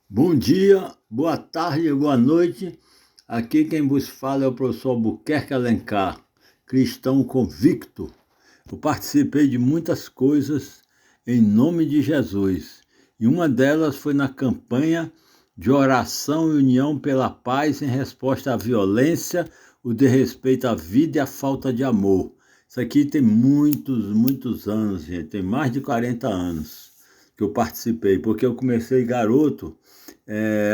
Bom dia, boa tarde, boa noite. Aqui quem vos fala é o professor Albuquerque Alencar, cristão convicto. Eu participei de muitas coisas em nome de Jesus. E uma delas foi na campanha de oração e união pela paz em resposta à violência, o desrespeito à vida e à falta de amor. Isso aqui tem muitos anos, gente. Tem mais de 40 anos que eu participei, porque eu comecei garoto,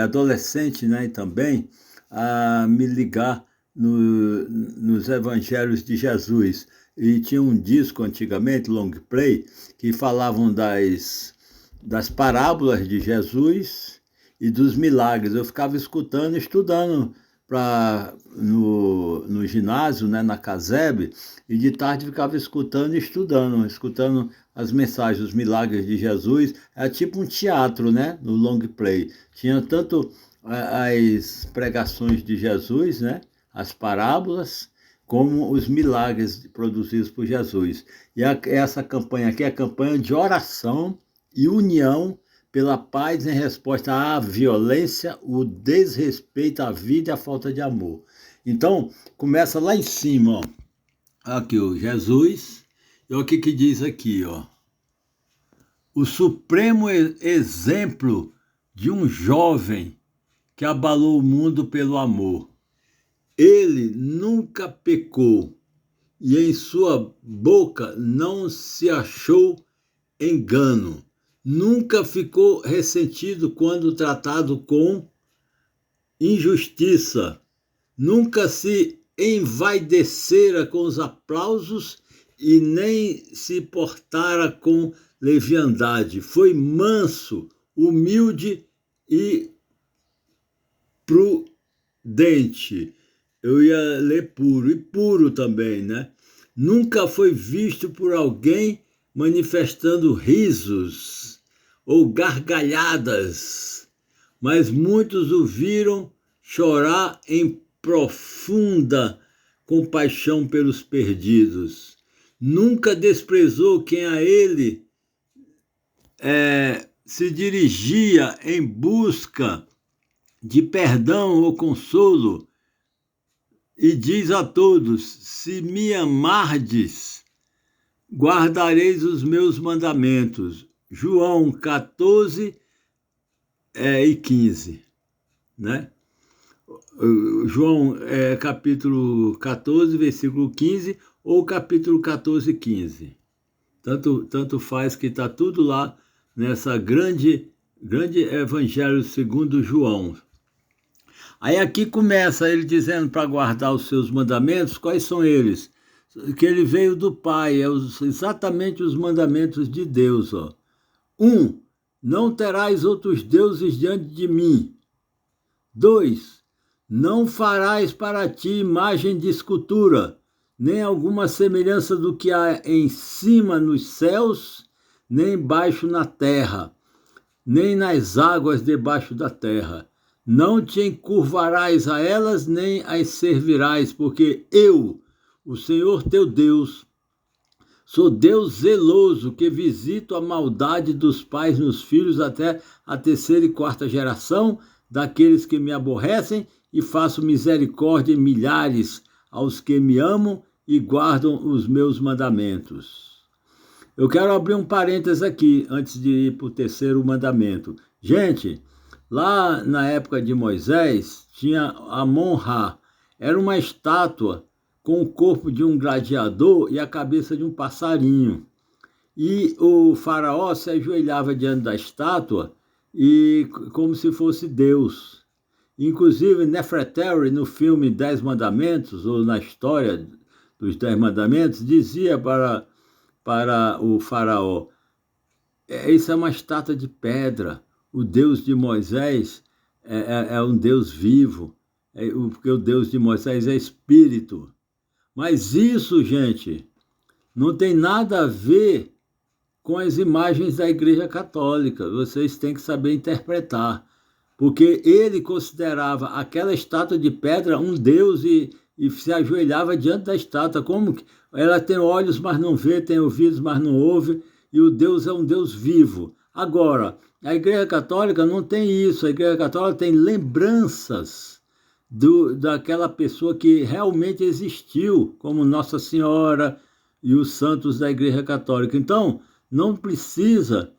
adolescente, né, e também a me ligar nos evangelhos de Jesus. E tinha um disco antigamente, long play, que falavam das parábolas de Jesus e dos milagres. Eu ficava escutando, estudando no ginásio, né, na Caseb, e de tarde ficava escutando e escutando as mensagens, os milagres de Jesus. Era tipo um teatro, né, no long play. Tinha tanto as pregações de Jesus, né, as parábolas, como os milagres produzidos por Jesus. E essa campanha aqui é a campanha de oração e união pela paz em resposta à violência, o desrespeito à vida e à falta de amor. Então, começa lá em cima, ó. Aqui, ó, Jesus, e o que diz aqui, ó. O supremo exemplo de um jovem que abalou o mundo pelo amor. Ele nunca pecou e em sua boca não se achou engano. Nunca ficou ressentido quando tratado com injustiça. Nunca se envaidecera com os aplausos e nem se portara com leviandade. Foi manso, humilde e prudente. Eu ia ler puro, e puro também, né? Nunca foi visto por alguém manifestando risos ou gargalhadas, mas muitos o viram chorar em profunda compaixão pelos perdidos. Nunca desprezou quem a ele se dirigia em busca de perdão ou consolo, e diz a todos: se me amardes, guardareis os meus mandamentos. João 14 e 15, né? João capítulo 14, versículo 15, ou capítulo 14, 15. Tanto faz, que está tudo lá nessa grande evangelho segundo João. Aí aqui começa ele dizendo para guardar os seus mandamentos. Quais são eles? Que ele veio do Pai, exatamente os mandamentos de Deus. Ó. 1. Não terás outros deuses diante de mim. 2. Não farás para ti imagem de escultura, nem alguma semelhança do que há em cima nos céus, nem embaixo na terra, nem nas águas debaixo da terra. Não te encurvarás a elas, nem as servirás, porque eu, o Senhor teu Deus, sou Deus zeloso, que visito a maldade dos pais nos filhos até a terceira e quarta geração daqueles que me aborrecem, e faço misericórdia em milhares aos que me amam e guardam os meus mandamentos. Eu quero abrir um parênteses aqui, antes de ir para o terceiro mandamento. Gente, lá na época de Moisés, tinha a Amon-Ra. Era uma estátua com o corpo de um gladiador e a cabeça de um passarinho. E o faraó se ajoelhava diante da estátua e como se fosse Deus. Inclusive, Nefertari, no filme Dez Mandamentos, ou na história dos Dez Mandamentos, dizia para o faraó: isso é uma estátua de pedra. O Deus de Moisés é um Deus vivo, porque o Deus de Moisés é espírito. Mas isso, gente, não tem nada a ver com as imagens da Igreja Católica. Vocês têm que saber interpretar. Porque ele considerava aquela estátua de pedra um deus e se ajoelhava diante da estátua. Como ela tem olhos, mas não vê, tem ouvidos, mas não ouve, e o Deus é um Deus vivo. Agora, a Igreja Católica não tem isso. A Igreja Católica tem lembranças daquela pessoa que realmente existiu, como Nossa Senhora e os santos da Igreja Católica. Então, não precisa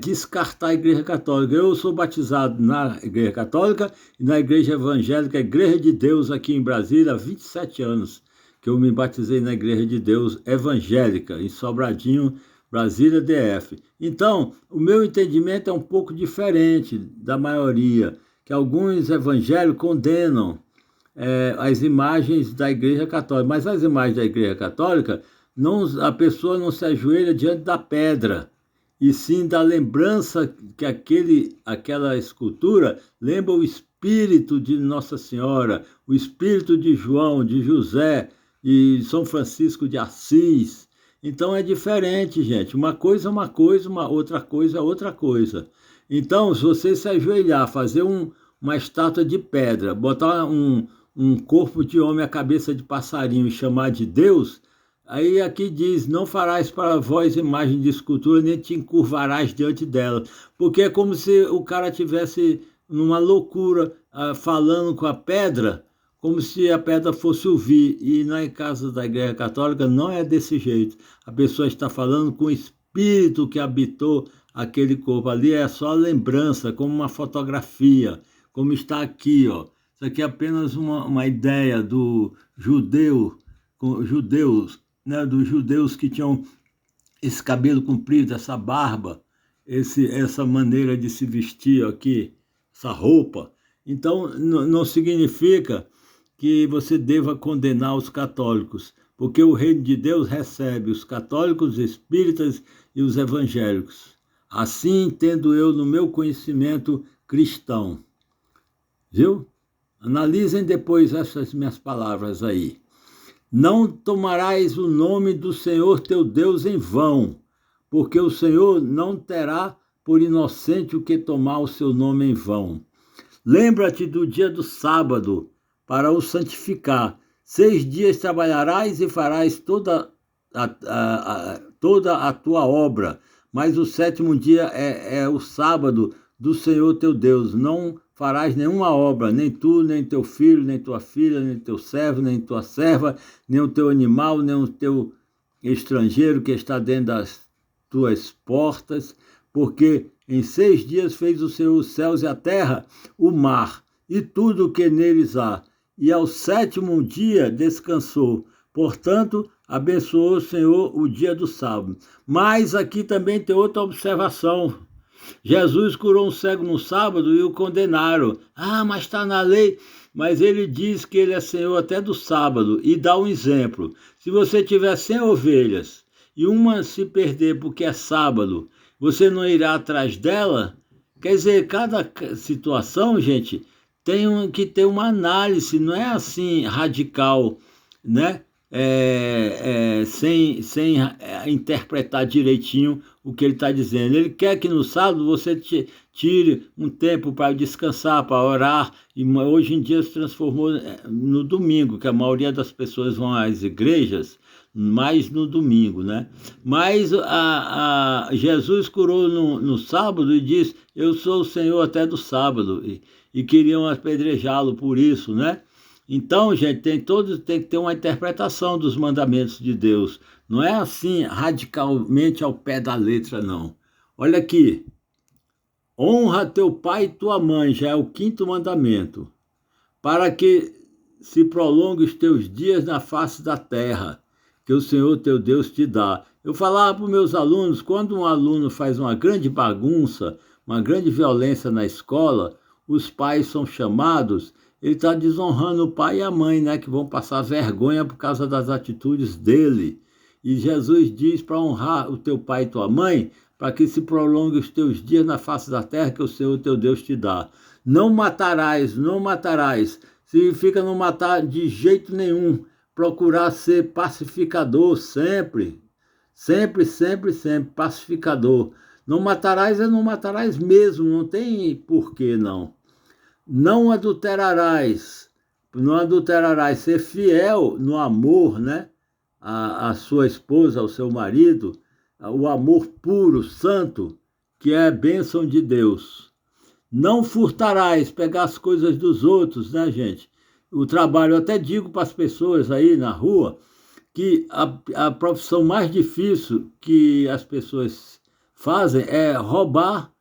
descartar a Igreja Católica. Eu sou batizado na Igreja Católica e na Igreja Evangélica, Igreja de Deus, aqui em Brasília, há 27 anos que eu me batizei na Igreja de Deus Evangélica, em Sobradinho, Brasília, DF. Então, o meu entendimento é um pouco diferente da maioria, que alguns evangélicos condenam as imagens da Igreja Católica, mas as imagens da Igreja Católica, não, a pessoa não se ajoelha diante da pedra, e sim da lembrança que aquela escultura lembra o espírito de Nossa Senhora, o espírito de João, de José e São Francisco de Assis. Então é diferente, gente. Uma coisa é uma coisa, outra coisa é outra coisa. Então, se você se ajoelhar, fazer uma estátua de pedra, botar um corpo de homem, a cabeça de passarinho e chamar de Deus, aí aqui diz, não farás para vós imagem de escultura, nem te encurvarás diante dela. Porque é como se o cara tivesse numa loucura, falando com a pedra, como se a pedra fosse ouvir. E na casa da Igreja Católica não é desse jeito. A pessoa está falando com o espírito que habitou aquele corpo. Ali é só lembrança, como uma fotografia, como está aqui, ó. Isso aqui é apenas uma ideia do judeus, né, dos judeus que tinham esse cabelo comprido, essa barba, essa maneira de se vestir aqui, essa roupa. Então, não significa que você deva condenar os católicos, porque o reino de Deus recebe os católicos, os espíritas e os evangélicos. Assim entendo eu no meu conhecimento cristão. Viu? Analisem depois essas minhas palavras aí. Não tomarás o nome do Senhor teu Deus em vão, porque o Senhor não terá por inocente o que tomar o seu nome em vão. Lembra-te do dia do sábado, para o santificar. 6 dias trabalharás e farás toda a tua obra, mas o 7º dia é o sábado do Senhor teu Deus. Não farás nenhuma obra, nem tu, nem teu filho, nem tua filha, nem teu servo, nem tua serva, nem o teu animal, nem o teu estrangeiro que está dentro das tuas portas, porque em 6 dias fez o Senhor os céus e a terra, o mar e tudo o que neles há, e ao 7º dia descansou. Portanto, abençoou o Senhor o dia do sábado. Mas aqui também tem outra observação. Jesus curou um cego no sábado e o condenaram. Mas está na lei. Mas ele diz que ele é Senhor até do sábado e dá um exemplo. Se você tiver 100 ovelhas e uma se perder porque é sábado, você não irá atrás dela? Quer dizer, cada situação, gente, tem que ter uma análise, não é assim radical, né? Sem interpretar direitinho o que ele está dizendo. Ele quer que no sábado você tire um tempo para descansar, para orar, e hoje em dia se transformou no domingo, que a maioria das pessoas vão às igrejas mais no domingo, né? Mas Jesus curou no sábado e disse, eu sou o Senhor até do sábado, e queriam apedrejá-lo por isso, né? Então, gente, tem que ter uma interpretação dos mandamentos de Deus. Não é assim radicalmente ao pé da letra, não. Olha aqui. Honra teu pai e tua mãe, já é o 5º mandamento, para que se prolongue os teus dias na face da terra, que o Senhor teu Deus te dá. Eu falava para os meus alunos, quando um aluno faz uma grande bagunça, uma grande violência na escola, os pais são chamados, ele está desonrando o pai e a mãe, né, que vão passar vergonha por causa das atitudes dele. E Jesus diz para honrar o teu pai e tua mãe, para que se prolongue os teus dias na face da terra que o Senhor teu Deus te dá. Não matarás, não matarás. Significa não matar de jeito nenhum. Procurar ser pacificador sempre. Sempre, sempre, sempre, pacificador. Não matarás não matarás mesmo, não tem porquê não. Não adulterarás, ser fiel no amor, né? A sua esposa, ao seu marido, o amor puro, santo, que é bênção de Deus. Não furtarás, pegar as coisas dos outros, né, gente? O trabalho, eu até digo para as pessoas aí na rua, que a profissão mais difícil que as pessoas fazem é roubar,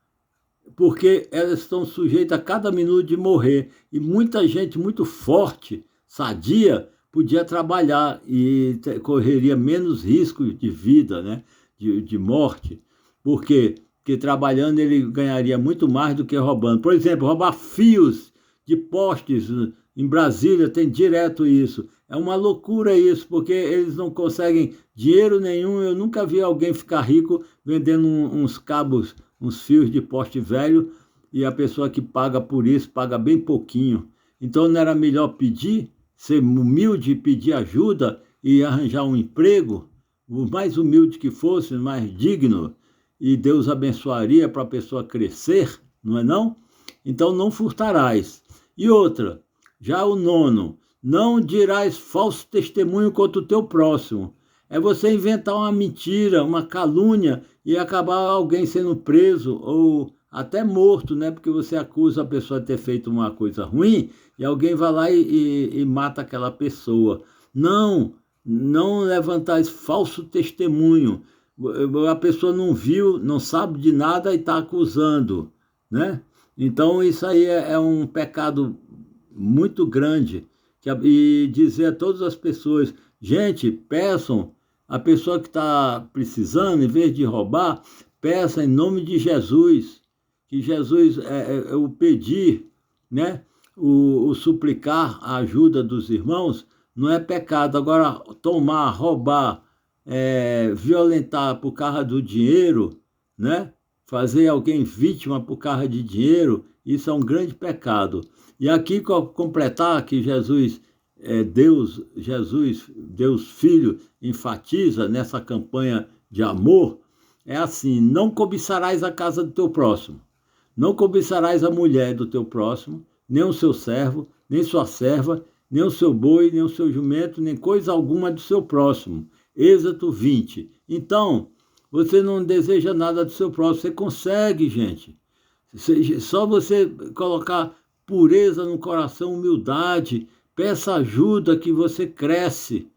porque elas estão sujeitas a cada minuto de morrer. E muita gente muito forte, sadia, podia trabalhar e correria menos risco de vida, né? De morte. Por quê? Porque trabalhando ele ganharia muito mais do que roubando. Por exemplo, roubar fios de postes. Em Brasília tem direto isso. É uma loucura isso, porque eles não conseguem dinheiro nenhum. Eu nunca vi alguém ficar rico vendendo uns cabos, uns fios de poste velho, e a pessoa que paga por isso paga bem pouquinho. Então não era melhor pedir, ser humilde, pedir ajuda e arranjar um emprego, o mais humilde que fosse, mais digno, e Deus abençoaria para a pessoa crescer, não é não? Então não furtarás. E outra, já o nono, não dirás falso testemunho contra o teu próximo. É você inventar uma mentira, uma calúnia e acabar alguém sendo preso ou até morto, né? Porque você acusa a pessoa de ter feito uma coisa ruim e alguém vai lá e mata aquela pessoa. Não, não levantar esse falso testemunho. A pessoa não viu, não sabe de nada e está acusando, né? Então isso aí é um pecado muito grande. E dizer a todas as pessoas, gente, peçam, a pessoa que está precisando, em vez de roubar, peça em nome de Jesus, que Jesus é o pedir, né? O suplicar a ajuda dos irmãos não é pecado. Agora, tomar, roubar, violentar por causa do dinheiro, né? Fazer alguém vítima por causa de dinheiro, isso é um grande pecado. E aqui completar que Jesus Deus, Deus Filho, enfatiza nessa campanha de amor, é assim: não cobiçarás a casa do teu próximo, não cobiçarás a mulher do teu próximo, nem o seu servo, nem sua serva, nem o seu boi, nem o seu jumento, nem coisa alguma do seu próximo. Êxodo 20. Então, você não deseja nada do seu próximo, você consegue, gente. Só você colocar pureza no coração, humildade, peça ajuda que você cresce.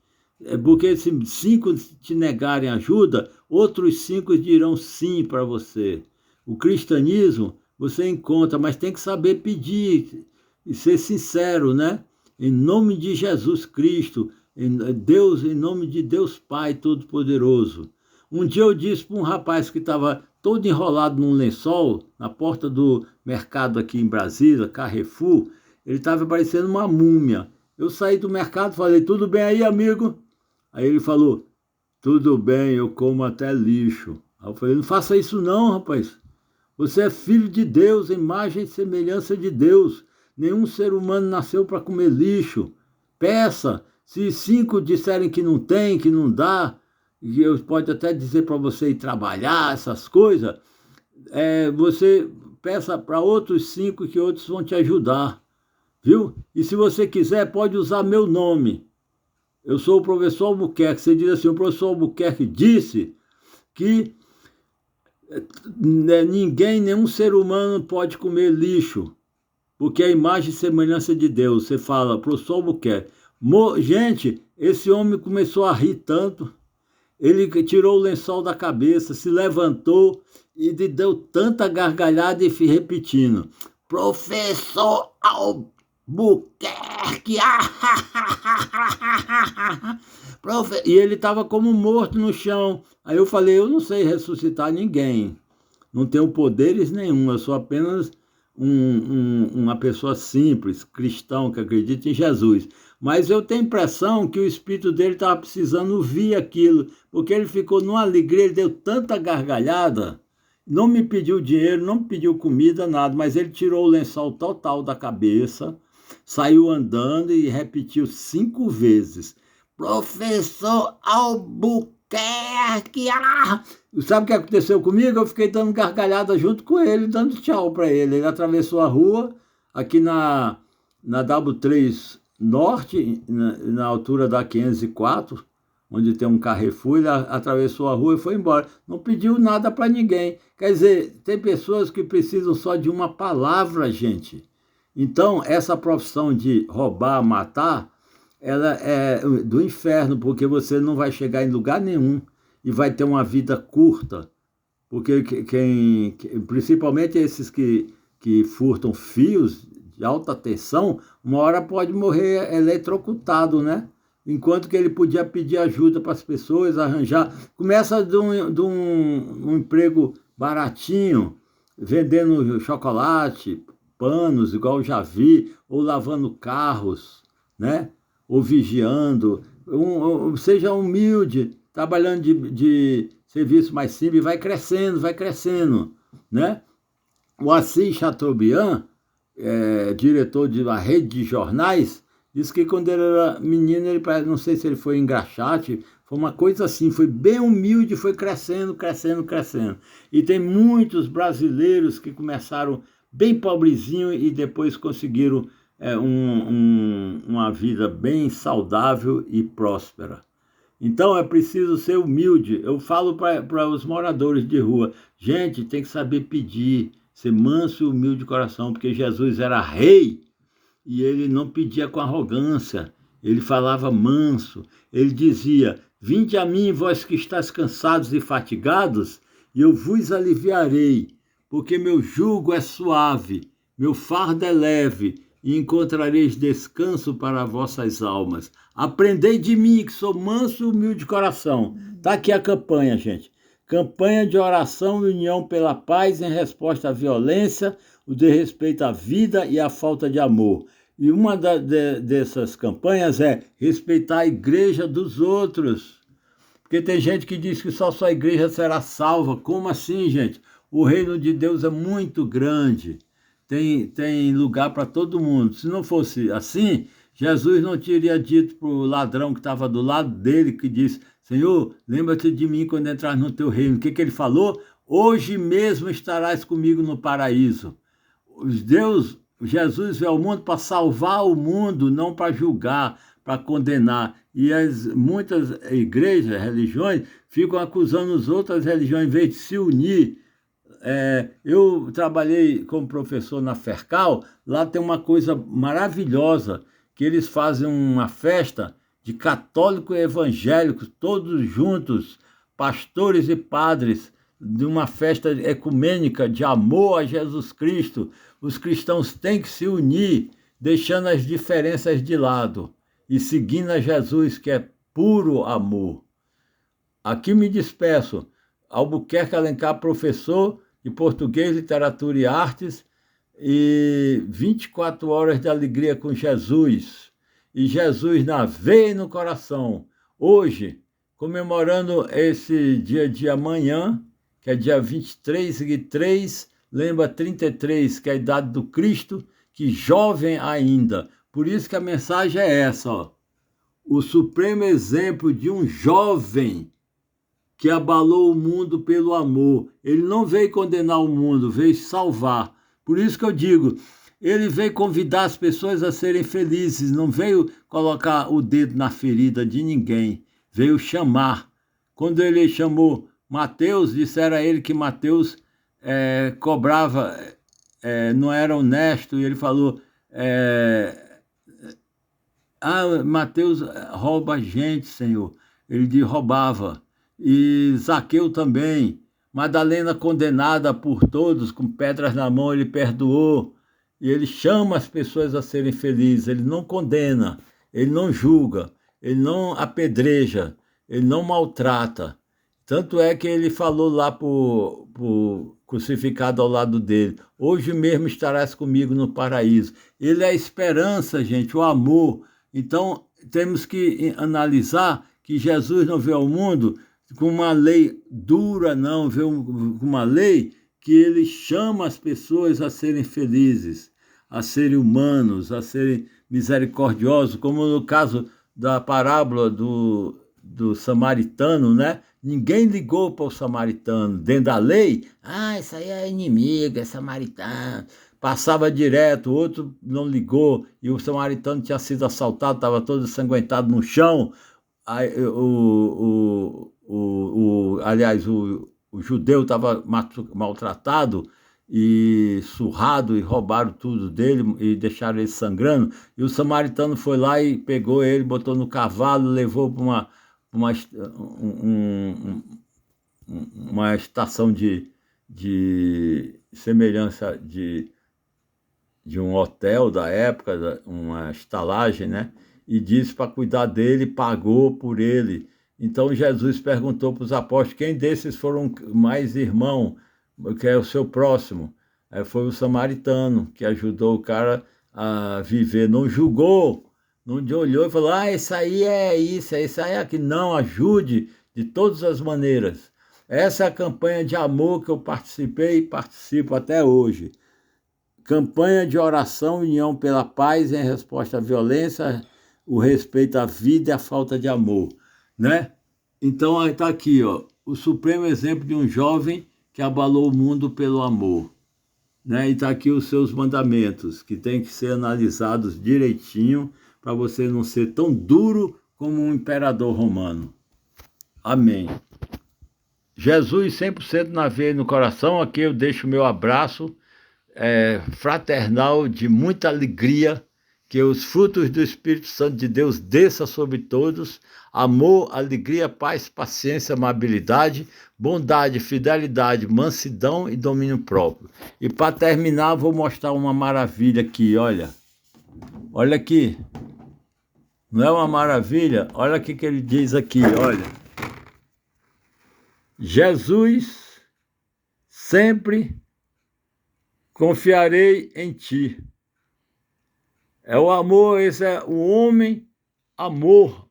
Porque se 5 te negarem ajuda, outros 5 dirão sim para você. O cristianismo você encontra, mas tem que saber pedir e ser sincero, né? Em nome de Jesus Cristo, em nome de Deus Pai Todo-Poderoso. Um dia eu disse para um rapaz que estava todo enrolado num lençol, na porta do mercado aqui em Brasília, Carrefour, ele estava parecendo uma múmia. Eu saí do mercado e falei, tudo bem aí, amigo? Aí ele falou, tudo bem, eu como até lixo. Aí eu falei, não faça isso não, rapaz. Você é filho de Deus, imagem e semelhança de Deus. Nenhum ser humano nasceu para comer lixo. Peça. Se 5 disserem que não tem, que não dá, e eu pode até dizer para você ir trabalhar, essas coisas, você peça para outros 5 que outros vão te ajudar, viu? E se você quiser, pode usar meu nome. Eu sou o professor Albuquerque. Você diz assim, o professor Albuquerque disse que nenhum ser humano pode comer lixo, porque é a imagem e semelhança de Deus. Você fala, professor Albuquerque. Gente, esse homem começou a rir tanto, ele tirou o lençol da cabeça, se levantou e deu tanta gargalhada e repetindo, professor Albuquerque, e ele estava como morto no chão. Aí eu falei, eu não sei ressuscitar ninguém, não tenho poderes nenhum, eu sou apenas uma pessoa simples, cristão, que acredita em Jesus. Mas eu tenho a impressão que o espírito dele estava precisando ouvir aquilo, porque ele ficou numa alegria, ele deu tanta gargalhada, não me pediu dinheiro, não me pediu comida, nada, mas ele tirou o lençol total da cabeça, saiu andando e repetiu 5 vezes, professor Albuquerque, Sabe o que aconteceu comigo? Eu fiquei dando gargalhada junto com ele, dando tchau para ele. Ele atravessou a rua, aqui na W3 Norte, na altura da 504, onde tem um Carrefour, ele atravessou a rua e foi embora. Não pediu nada para ninguém. Quer dizer, tem pessoas que precisam só de uma palavra, gente. Então, essa profissão de roubar, matar, ela é do inferno, porque você não vai chegar em lugar nenhum e vai ter uma vida curta. Porque principalmente esses que furtam fios de alta tensão, uma hora pode morrer eletrocutado, né? Enquanto que ele podia pedir ajuda para as pessoas, arranjar. Começa de um emprego baratinho, vendendo chocolate, panos, igual eu já vi, ou lavando carros, né? Ou vigiando. Seja humilde, trabalhando de serviço mais simples, vai crescendo, né? O Assis Chateaubriand, diretor de uma rede de jornais, disse que quando ele era menino, ele não sei se ele foi engraxate, foi uma coisa assim, foi bem humilde, foi crescendo. E tem muitos brasileiros que começaram bem pobrezinho e depois conseguiram uma vida bem saudável e próspera. Então é preciso ser humilde. Eu falo para os moradores de rua, gente, tem que saber pedir, ser manso e humilde de coração, porque Jesus era rei e ele não pedia com arrogância, ele falava manso, ele dizia, vinde a mim, vós que estáis cansados e fatigados, e eu vos aliviarei, porque meu jugo é suave, meu fardo é leve, e encontrareis descanso para vossas almas. Aprendei de mim, que sou manso e humilde de coração. Está aqui a campanha, gente. Campanha de oração e união pela paz em resposta à violência, o desrespeito à vida e à falta de amor. E uma dessas campanhas é respeitar a igreja dos outros. Porque tem gente que diz que só sua igreja será salva. Como assim, gente? O reino de Deus é muito grande. Tem lugar para todo mundo. Se não fosse assim, Jesus não teria dito para o ladrão que estava do lado dele, que disse, Senhor, lembra-te de mim quando entrar no teu reino. O que ele falou? Hoje mesmo estarás comigo no paraíso. Jesus veio ao mundo para salvar o mundo, não para julgar, para condenar. E muitas igrejas, religiões, ficam acusando as outras religiões, em vez de se unir. Eu trabalhei como professor na Fercal, lá tem uma coisa maravilhosa, que eles fazem uma festa de católicos e evangélicos, todos juntos, pastores e padres, de uma festa ecumênica de amor a Jesus Cristo. Os cristãos têm que se unir, deixando as diferenças de lado e seguindo a Jesus, que é puro amor. Aqui me despeço. Albuquerque Alencar, professor de Português, Literatura e Artes, e 24 horas de alegria com Jesus. E Jesus na veia e no coração. Hoje, comemorando esse dia de amanhã, que é dia 23, e 3, lembra 33, que é a idade do Cristo, que jovem ainda. Por isso que a mensagem é essa, ó. O supremo exemplo de um jovem que abalou o mundo pelo amor. Ele não veio condenar o mundo, veio salvar. Por isso que eu digo, ele veio convidar as pessoas a serem felizes, não veio colocar o dedo na ferida de ninguém, veio chamar. Quando ele chamou Mateus, disseram a ele que Mateus cobrava, não era honesto, e ele falou, Mateus rouba a gente, Senhor. Ele roubava. E Zaqueu também. Madalena condenada por todos, com pedras na mão, ele perdoou. E ele chama as pessoas a serem felizes. Ele não condena, ele não julga, ele não apedreja, ele não maltrata. Tanto é que ele falou lá pro crucificado ao lado dele, hoje mesmo estarás comigo no paraíso. Ele é a esperança, gente, o amor. Então, temos que analisar que Jesus não veio ao mundo com uma lei dura, não, veio com uma lei que ele chama as pessoas a serem felizes, a serem humanos, a serem misericordiosos, como no caso da parábola do samaritano, né? Ninguém ligou para o samaritano. Dentro da lei, isso aí é inimigo, é samaritano. Passava direto, o outro não ligou, e o samaritano tinha sido assaltado, estava todo ensanguentado no chão. aí, aliás, o judeu estava maltratado e surrado e roubaram tudo dele e deixaram ele sangrando. E o samaritano foi lá e pegou ele, botou no cavalo, levou para uma estação de semelhança de um hotel da época, uma estalagem, né? E disse para cuidar dele, pagou por ele. Então Jesus perguntou para os apóstolos, quem desses foram mais irmão, que é o seu próximo? Aí foi o samaritano, que ajudou o cara a viver, não julgou, não olhou e falou, isso aí é isso aí é aquilo. Não, ajude de todas as maneiras. Essa é a campanha de amor que eu participei e participo até hoje. Campanha de oração, união pela paz em resposta à violência, o respeito à vida e à falta de amor, né? Então, está aqui, ó, o supremo exemplo de um jovem que abalou o mundo pelo amor, né? E está aqui os seus mandamentos, que tem que ser analisados direitinho para você não ser tão duro como um imperador romano. Amém. Jesus 100% na veia e no coração, aqui eu deixo o meu abraço fraternal, de muita alegria, que os frutos do Espírito Santo de Deus desça sobre todos, amor, alegria, paz, paciência, amabilidade, bondade, fidelidade, mansidão e domínio próprio. E para terminar, vou mostrar uma maravilha aqui, olha aqui, não é uma maravilha? Olha o que ele diz aqui, olha, Jesus sempre confiarei em ti. É o amor, esse é o homem amor.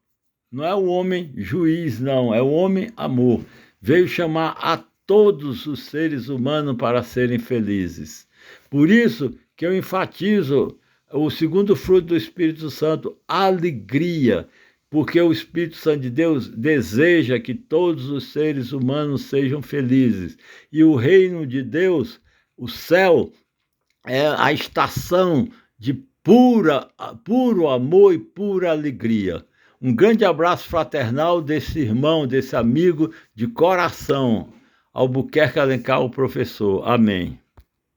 Não é o homem juiz, não. É o homem amor. Veio chamar a todos os seres humanos para serem felizes. Por isso que eu enfatizo o segundo fruto do Espírito Santo, alegria. Porque o Espírito Santo de Deus deseja que todos os seres humanos sejam felizes. E o reino de Deus, o céu, é a estação de puro amor e pura alegria. Um grande abraço fraternal desse irmão, desse amigo de coração, Albuquerque Alencar, o professor. Amém.